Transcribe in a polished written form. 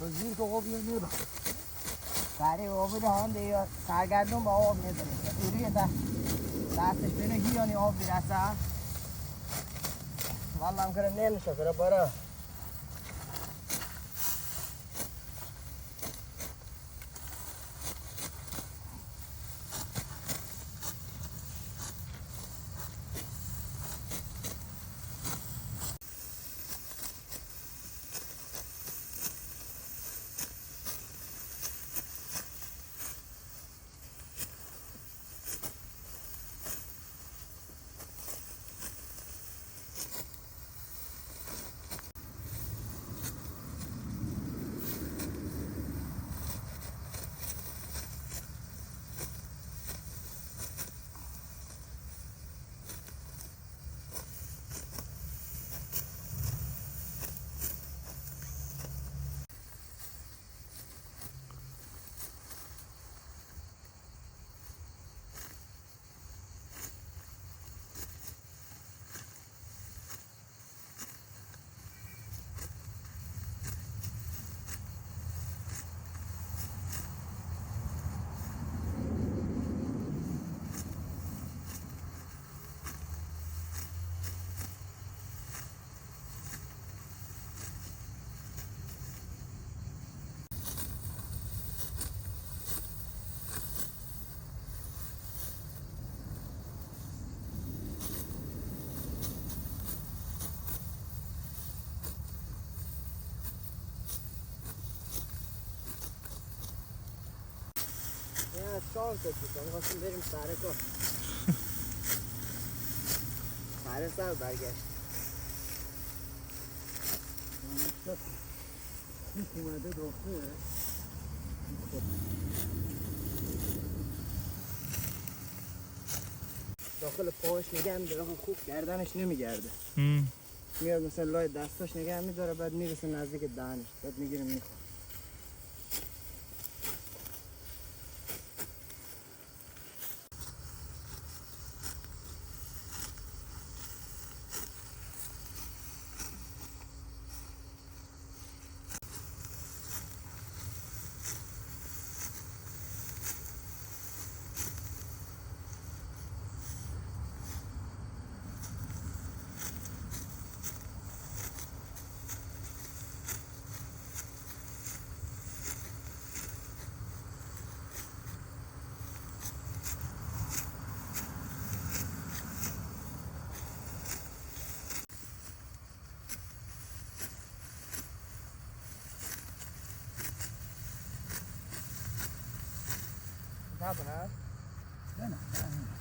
زیر که آب نمیره سریع آب رو هم دیگه سرگردون با آب میزنه روی دستش بینه هیانی آب میرسه والله هم کنه نمیشه کنه برا شانس بود می‌خواستیم بریم سر کار سر برگشت اومده داخله داخل پاهاش نگه میداره خوب گردنش نمیگرده میاد مثلا لای دستاش نگه میداره بعد میرسه نزدیک دهنش بعد میگیره میخوره نه